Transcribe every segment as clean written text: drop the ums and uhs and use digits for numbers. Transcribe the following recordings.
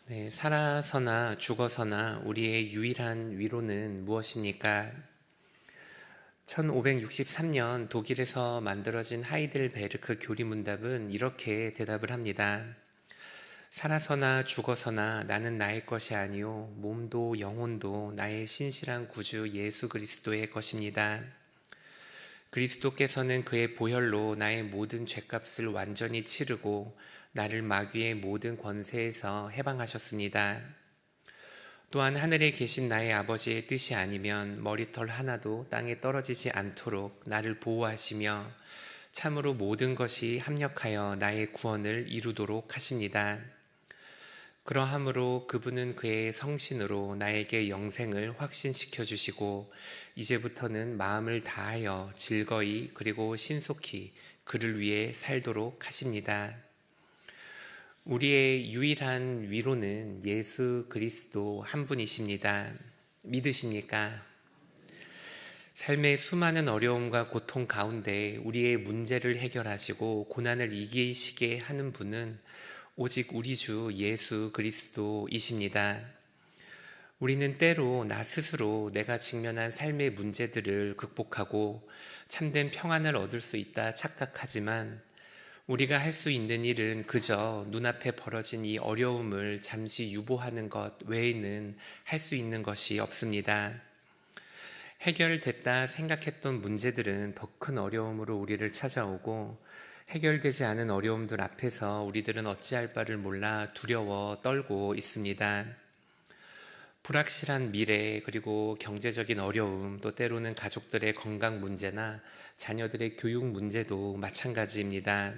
네, 살아서나 죽어서나 우리의 유일한 위로는 무엇입니까? 1563년 독일에서 만들어진 하이델베르크 교리문답은 이렇게 대답을 합니다. 살아서나 죽어서나 나는 나의 것이 아니요 몸도 영혼도 나의 신실한 구주 예수 그리스도의 것입니다. 그리스도께서는 그의 보혈로 나의 모든 죄값을 완전히 치르고 나를 마귀의 모든 권세에서 해방하셨습니다. 또한 하늘에 계신 나의 아버지의 뜻이 아니면 머리털 하나도 땅에 떨어지지 않도록 나를 보호하시며 참으로 모든 것이 합력하여 나의 구원을 이루도록 하십니다. 그러함으로 그분은 그의 성신으로 나에게 영생을 확신시켜 주시고 이제부터는 마음을 다하여 즐거이 그리고 신속히 그를 위해 살도록 하십니다. 우리의 유일한 위로는 예수 그리스도 한 분이십니다. 믿으십니까? 삶의 수많은 어려움과 고통 가운데 우리의 문제를 해결하시고 고난을 이기시게 하는 분은 오직 우리 주 예수 그리스도이십니다. 우리는 때로 나 스스로 내가 직면한 삶의 문제들을 극복하고 참된 평안을 얻을 수 있다 착각하지만 우리가 할 수 있는 일은 그저 눈앞에 벌어진 이 어려움을 잠시 유보하는 것 외에는 할 수 있는 것이 없습니다. 해결됐다 생각했던 문제들은 더 큰 어려움으로 우리를 찾아오고 해결되지 않은 어려움들 앞에서 우리들은 어찌할 바를 몰라 두려워 떨고 있습니다. 불확실한 미래 그리고 경제적인 어려움 또 때로는 가족들의 건강 문제나 자녀들의 교육 문제도 마찬가지입니다.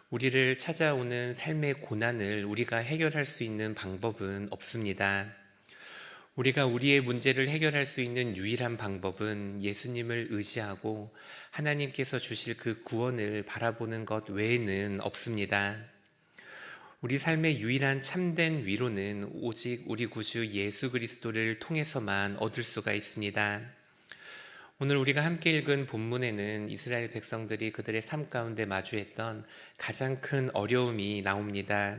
우리를 찾아오는 삶의 고난을 우리가 해결할 수 있는 방법은 없습니다. 우리가 우리의 문제를 해결할 수 있는 유일한 방법은 예수님을 의지하고 하나님께서 주실 그 구원을 바라보는 것 외에는 없습니다. 우리 삶의 유일한 참된 위로는 오직 우리 구주 예수 그리스도를 통해서만 얻을 수가 있습니다. 오늘 우리가 함께 읽은 본문에는 이스라엘 백성들이 그들의 삶 가운데 마주했던 가장 큰 어려움이 나옵니다.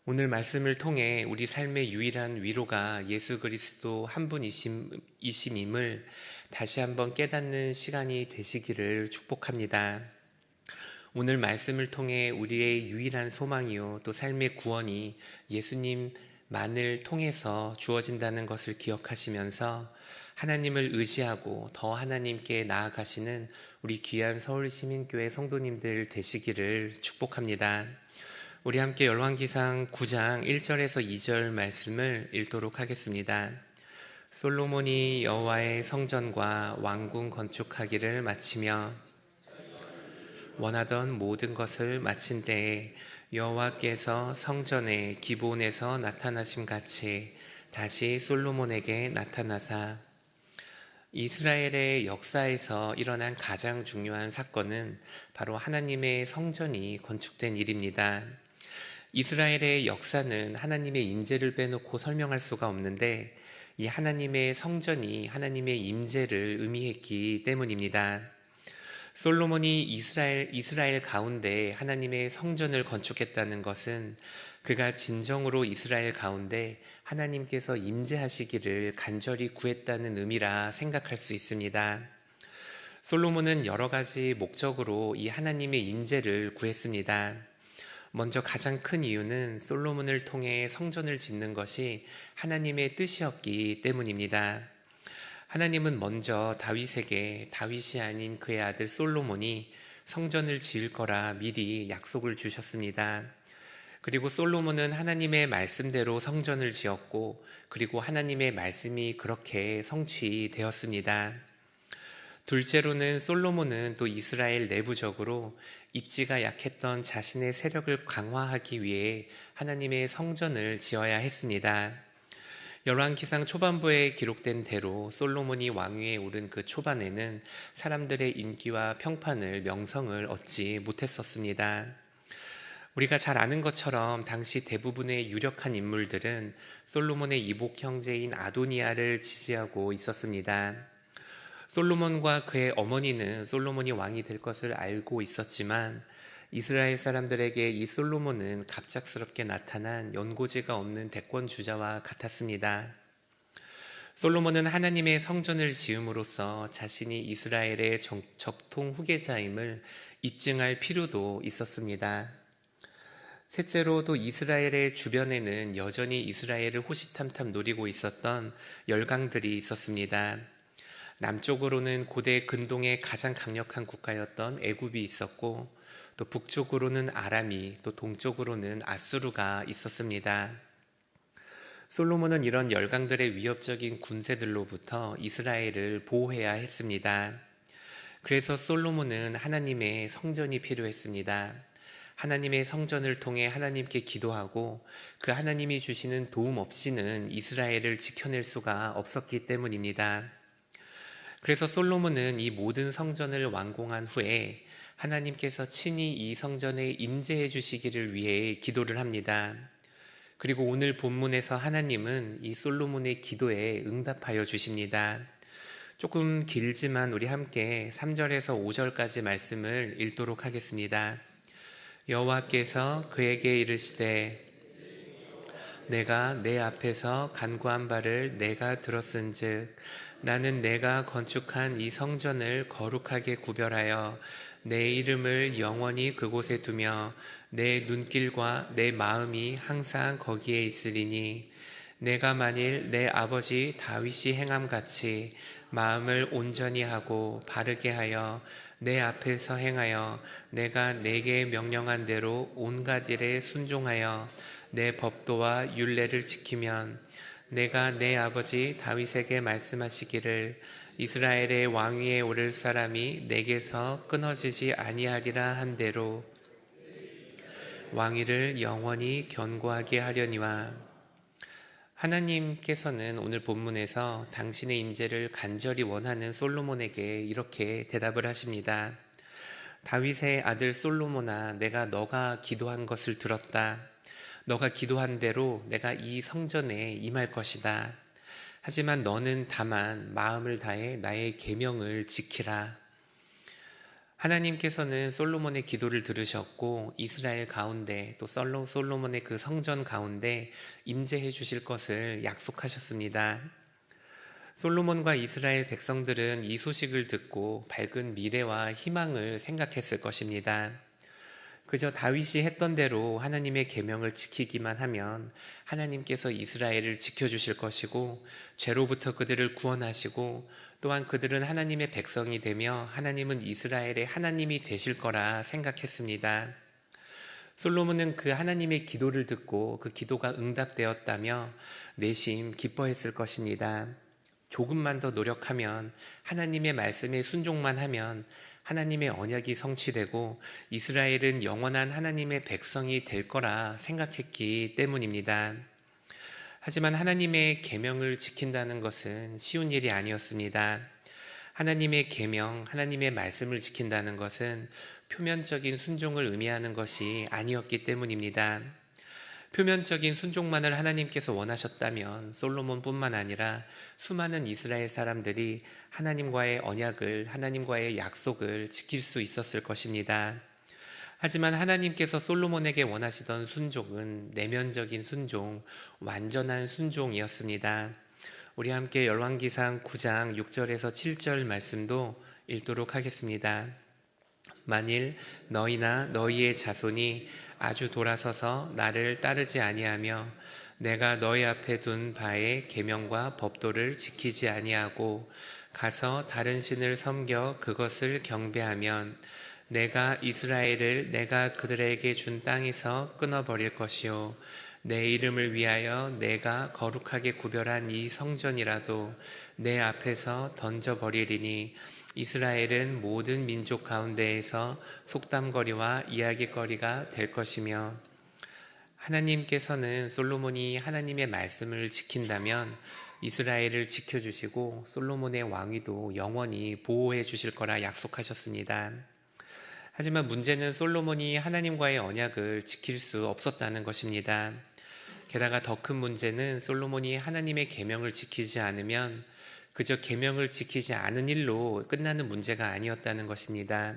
오늘 말씀을 통해 우리 삶의 유일한 위로가 예수 그리스도 한 분이심임을 다시 한번 깨닫는 시간이 되시기를 축복합니다. 오늘 말씀을 통해 우리의 유일한 소망이요 또 삶의 구원이 예수님만을 통해서 주어진다는 것을 기억하시면서 하나님을 의지하고 더 하나님께 나아가시는 우리 귀한 서울시민교회 성도님들 되시기를 축복합니다. 우리 함께 열왕기상 9장 1절에서 2절 말씀을 읽도록 하겠습니다. 솔로몬이 여호와의 성전과 왕궁 건축하기를 마치며 원하던 모든 것을 마친 때에 여호와께서 성전의 기본에서 나타나심 같이 다시 솔로몬에게 나타나사 이스라엘의 역사에서 일어난 가장 중요한 사건은 바로 하나님의 성전이 건축된 일입니다. 이스라엘의 역사는 하나님의 임재를 빼놓고 설명할 수가 없는데 이 하나님의 성전이 하나님의 임재를 의미했기 때문입니다. 솔로몬이 이스라엘 가운데 하나님의 성전을 건축했다는 것은 그가 진정으로 이스라엘 가운데 하나님께서 임재하시기를 간절히 구했다는 의미라 생각할 수 있습니다. 솔로몬은 여러 가지 목적으로 이 하나님의 임재를 구했습니다. 먼저 가장 큰 이유는 솔로몬을 통해 성전을 짓는 것이 하나님의 뜻이었기 때문입니다. 하나님은 먼저 다윗에게 다윗이 아닌 그의 아들 솔로몬이 성전을 지을 거라 미리 약속을 주셨습니다. 그리고 솔로몬은 하나님의 말씀대로 성전을 지었고 그리고 하나님의 말씀이 그렇게 성취되었습니다. 둘째로는 솔로몬은 또 이스라엘 내부적으로 입지가 약했던 자신의 세력을 강화하기 위해 하나님의 성전을 지어야 했습니다. 열왕기상 초반부에 기록된 대로 솔로몬이 왕위에 오른 그 초반에는 사람들의 인기와 평판을 명성을 얻지 못했었습니다. 우리가 잘 아는 것처럼 당시 대부분의 유력한 인물들은 솔로몬의 이복 형제인 아도니아를 지지하고 있었습니다. 솔로몬과 그의 어머니는 솔로몬이 왕이 될 것을 알고 있었지만 이스라엘 사람들에게 이 솔로몬은 갑작스럽게 나타난 연고지가 없는 대권 주자와 같았습니다. 솔로몬은 하나님의 성전을 지음으로써 자신이 이스라엘의 적통 후계자임을 입증할 필요도 있었습니다. 셋째로 또 이스라엘의 주변에는 여전히 이스라엘을 호시탐탐 노리고 있었던 열강들이 있었습니다. 남쪽으로는 고대 근동의 가장 강력한 국가였던 애굽이 있었고, 또 북쪽으로는 아람이, 또 동쪽으로는 아수르가 있었습니다. 솔로몬은 이런 열강들의 위협적인 군세들로부터 이스라엘을 보호해야 했습니다. 그래서 솔로몬은 하나님의 성전이 필요했습니다. 하나님의 성전을 통해 하나님께 기도하고 그 하나님이 주시는 도움 없이는 이스라엘을 지켜낼 수가 없었기 때문입니다. 그래서 솔로몬은 이 모든 성전을 완공한 후에 하나님께서 친히 이 성전에 임재해 주시기를 위해 기도를 합니다. 그리고 오늘 본문에서 하나님은 이 솔로몬의 기도에 응답하여 주십니다. 조금 길지만 우리 함께 3절에서 5절까지 말씀을 읽도록 하겠습니다. 여호와께서 그에게 이르시되 내가 내 앞에서 간구한 바를 내가 들었은즉 나는 내가 건축한 이 성전을 거룩하게 구별하여 내 이름을 영원히 그곳에 두며 내 눈길과 내 마음이 항상 거기에 있으리니 내가 만일 내 아버지 다윗이 행함같이 마음을 온전히 하고 바르게 하여 내 앞에서 행하여 내가 내게 명령한 대로 온갖 일에 순종하여 내 법도와 율례를 지키면 내가 내 아버지 다윗에게 말씀하시기를 이스라엘의 왕위에 오를 사람이 내게서 끊어지지 아니하리라 한 대로 왕위를 영원히 견고하게 하려니와. 하나님께서는 오늘 본문에서 당신의 임재를 간절히 원하는 솔로몬에게 이렇게 대답을 하십니다. 다윗의 아들 솔로몬아, 내가 너가 기도한 것을 들었다. 너가 기도한 대로 내가 이 성전에 임할 것이다. 하지만 너는 다만 마음을 다해 나의 계명을 지키라. 하나님께서는 솔로몬의 기도를 들으셨고 이스라엘 가운데 또 솔로몬의 그 성전 가운데 임재해 주실 것을 약속하셨습니다. 솔로몬과 이스라엘 백성들은 이 소식을 듣고 밝은 미래와 희망을 생각했을 것입니다. 그저 다윗이 했던 대로 하나님의 계명을 지키기만 하면 하나님께서 이스라엘을 지켜주실 것이고 죄로부터 그들을 구원하시고 또한 그들은 하나님의 백성이 되며 하나님은 이스라엘의 하나님이 되실 거라 생각했습니다. 솔로몬은 그 하나님의 기도를 듣고 그 기도가 응답되었다며 내심 기뻐했을 것입니다. 조금만 더 노력하면 하나님의 말씀에 순종만 하면 하나님의 언약이 성취되고 이스라엘은 영원한 하나님의 백성이 될 거라 생각했기 때문입니다. 하지만 하나님의 계명을 지킨다는 것은 쉬운 일이 아니었습니다. 하나님의 계명, 하나님의 말씀을 지킨다는 것은 표면적인 순종을 의미하는 것이 아니었기 때문입니다. 표면적인 순종만을 하나님께서 원하셨다면 솔로몬뿐만 아니라 수많은 이스라엘 사람들이 하나님과의 언약을, 하나님과의 약속을 지킬 수 있었을 것입니다. 하지만 하나님께서 솔로몬에게 원하시던 순종은 내면적인 순종, 완전한 순종이었습니다. 우리 함께 열왕기상 9장 6절에서 7절 말씀도 읽도록 하겠습니다. 만일 너희나 너희의 자손이 아주 돌아서서 나를 따르지 아니하며 내가 너희 앞에 둔 바의 계명과 법도를 지키지 아니하고 가서 다른 신을 섬겨 그것을 경배하면 내가 이스라엘을 내가 그들에게 준 땅에서 끊어버릴 것이요 내 이름을 위하여 내가 거룩하게 구별한 이 성전이라도 내 앞에서 던져버리리니 이스라엘은 모든 민족 가운데에서 속담거리와 이야기거리가 될 것이며. 하나님께서는 솔로몬이 하나님의 말씀을 지킨다면 이스라엘을 지켜주시고 솔로몬의 왕위도 영원히 보호해 주실 거라 약속하셨습니다. 하지만 문제는 솔로몬이 하나님과의 언약을 지킬 수 없었다는 것입니다. 게다가 더 큰 문제는 솔로몬이 하나님의 계명을 지키지 않으면 그저 계명을 지키지 않은 일로 끝나는 문제가 아니었다는 것입니다.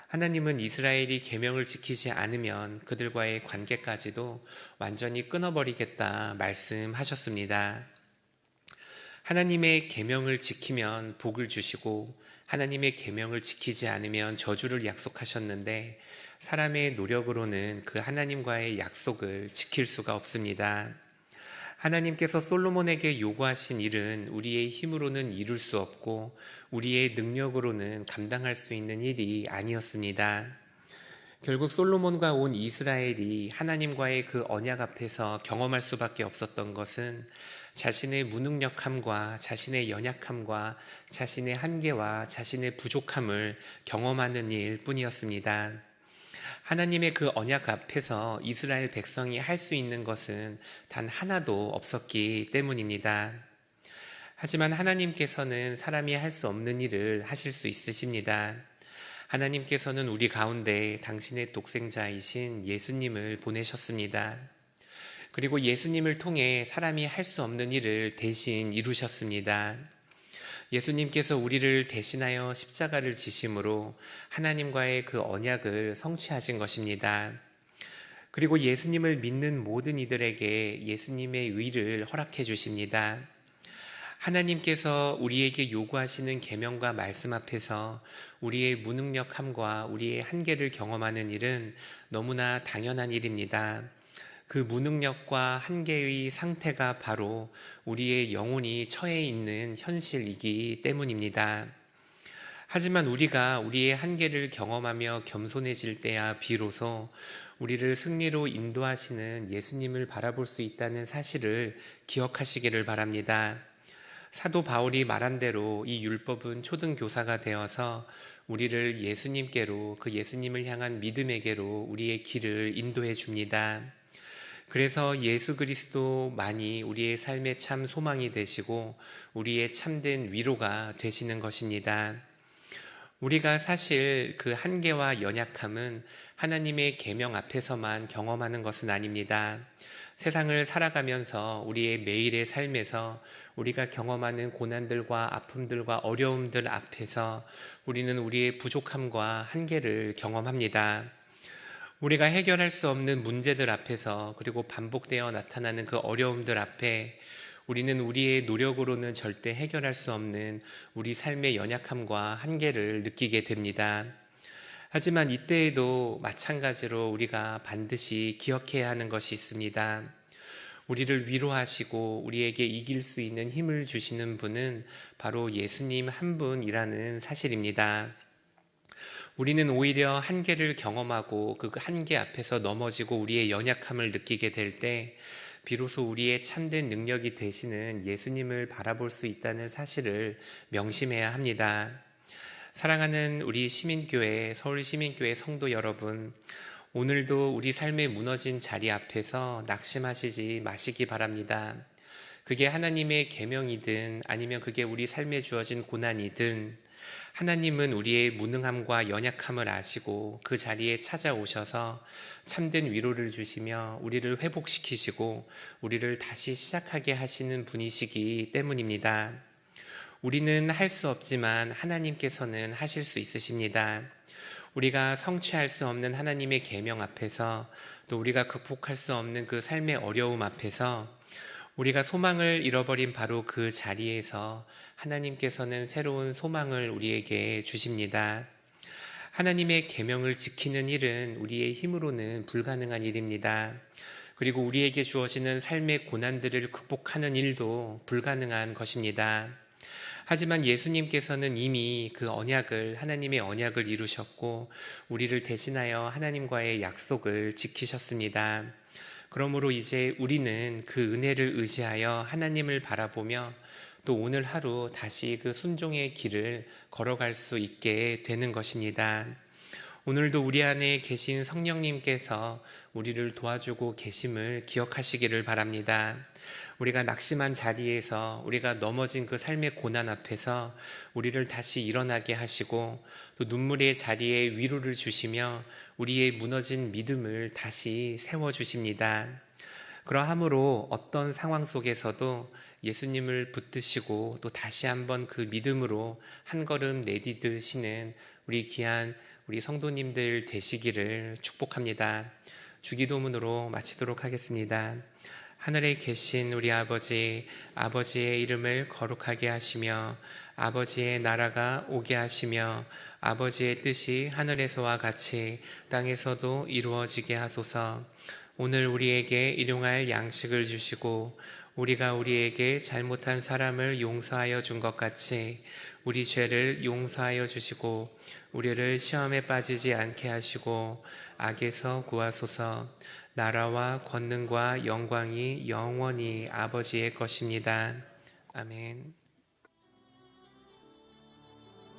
하나님은 이스라엘이 계명을 지키지 않으면 그들과의 관계까지도 완전히 끊어버리겠다 말씀하셨습니다. 하나님의 계명을 지키면 복을 주시고 하나님의 계명을 지키지 않으면 저주를 약속하셨는데 사람의 노력으로는 그 하나님과의 약속을 지킬 수가 없습니다. 하나님께서 솔로몬에게 요구하신 일은 우리의 힘으로는 이룰 수 없고 우리의 능력으로는 감당할 수 있는 일이 아니었습니다. 결국 솔로몬과 온 이스라엘이 하나님과의 그 언약 앞에서 경험할 수밖에 없었던 것은 자신의 무능력함과 자신의 연약함과 자신의 한계와 자신의 부족함을 경험하는 일 뿐이었습니다. 하나님의 그 언약 앞에서 이스라엘 백성이 할 수 있는 것은 단 하나도 없었기 때문입니다. 하지만 하나님께서는 사람이 할 수 없는 일을 하실 수 있으십니다. 하나님께서는 우리 가운데 당신의 독생자이신 예수님을 보내셨습니다. 그리고 예수님을 통해 사람이 할 수 없는 일을 대신 이루셨습니다. 예수님께서 우리를 대신하여 십자가를 지심으로 하나님과의 그 언약을 성취하신 것입니다. 그리고 예수님을 믿는 모든 이들에게 예수님의 의를 허락해 주십니다. 하나님께서 우리에게 요구하시는 계명과 말씀 앞에서 우리의 무능력함과 우리의 한계를 경험하는 일은 너무나 당연한 일입니다. 그 무능력과 한계의 상태가 바로 우리의 영혼이 처해 있는 현실이기 때문입니다. 하지만 우리가 우리의 한계를 경험하며 겸손해질 때야 비로소 우리를 승리로 인도하시는 예수님을 바라볼 수 있다는 사실을 기억하시기를 바랍니다. 사도 바울이 말한 대로 이 율법은 초등교사가 되어서 우리를 예수님께로, 그 예수님을 향한 믿음에게로 우리의 길을 인도해 줍니다. 그래서 예수 그리스도만이 우리의 삶의 참 소망이 되시고 우리의 참된 위로가 되시는 것입니다. 우리가 사실 그 한계와 연약함은 하나님의 계명 앞에서만 경험하는 것은 아닙니다. 세상을 살아가면서 우리의 매일의 삶에서 우리가 경험하는 고난들과 아픔들과 어려움들 앞에서 우리는 우리의 부족함과 한계를 경험합니다. 우리가 해결할 수 없는 문제들 앞에서, 그리고 반복되어 나타나는 그 어려움들 앞에 우리는 우리의 노력으로는 절대 해결할 수 없는 우리 삶의 연약함과 한계를 느끼게 됩니다. 하지만 이때에도 마찬가지로 우리가 반드시 기억해야 하는 것이 있습니다. 우리를 위로하시고 우리에게 이길 수 있는 힘을 주시는 분은 바로 예수님 한 분이라는 사실입니다. 우리는 오히려 한계를 경험하고 그 한계 앞에서 넘어지고 우리의 연약함을 느끼게 될 때 비로소 우리의 참된 능력이 되시는 예수님을 바라볼 수 있다는 사실을 명심해야 합니다. 사랑하는 우리 시민교회, 서울시민교회 성도 여러분, 오늘도 우리 삶의 무너진 자리 앞에서 낙심하시지 마시기 바랍니다. 그게 하나님의 계명이든 아니면 그게 우리 삶에 주어진 고난이든 하나님은 우리의 무능함과 연약함을 아시고 그 자리에 찾아오셔서 참된 위로를 주시며 우리를 회복시키시고 우리를 다시 시작하게 하시는 분이시기 때문입니다. 우리는 할 수 없지만 하나님께서는 하실 수 있으십니다. 우리가 성취할 수 없는 하나님의 계명 앞에서, 또 우리가 극복할 수 없는 그 삶의 어려움 앞에서 우리가 소망을 잃어버린 바로 그 자리에서 하나님께서는 새로운 소망을 우리에게 주십니다. 하나님의 계명을 지키는 일은 우리의 힘으로는 불가능한 일입니다. 그리고 우리에게 주어지는 삶의 고난들을 극복하는 일도 불가능한 것입니다. 하지만 예수님께서는 이미 그 언약을, 하나님의 언약을 이루셨고 우리를 대신하여 하나님과의 약속을 지키셨습니다. 그러므로 이제 우리는 그 은혜를 의지하여 하나님을 바라보며 또 오늘 하루 다시 그 순종의 길을 걸어갈 수 있게 되는 것입니다. 오늘도 우리 안에 계신 성령님께서 우리를 도와주고 계심을 기억하시기를 바랍니다. 우리가 낙심한 자리에서, 우리가 넘어진 그 삶의 고난 앞에서 우리를 다시 일어나게 하시고 또 눈물의 자리에 위로를 주시며 우리의 무너진 믿음을 다시 세워주십니다. 그러함으로 어떤 상황 속에서도 예수님을 붙드시고 또 다시 한번 그 믿음으로 한 걸음 내디드시는 우리 귀한 우리 성도님들 되시기를 축복합니다. 주기도문으로 마치도록 하겠습니다. 하늘에 계신 우리 아버지, 아버지의 이름을 거룩하게 하시며 아버지의 나라가 오게 하시며 아버지의 뜻이 하늘에서와 같이 땅에서도 이루어지게 하소서. 오늘 우리에게 일용할 양식을 주시고 우리가 우리에게 잘못한 사람을 용서하여 준 것 같이 우리 죄를 용서하여 주시고 우리를 시험에 빠지지 않게 하시고 악에서 구하소서. 나라와 권능과 영광이 영원히 아버지의 것입니다. 아멘.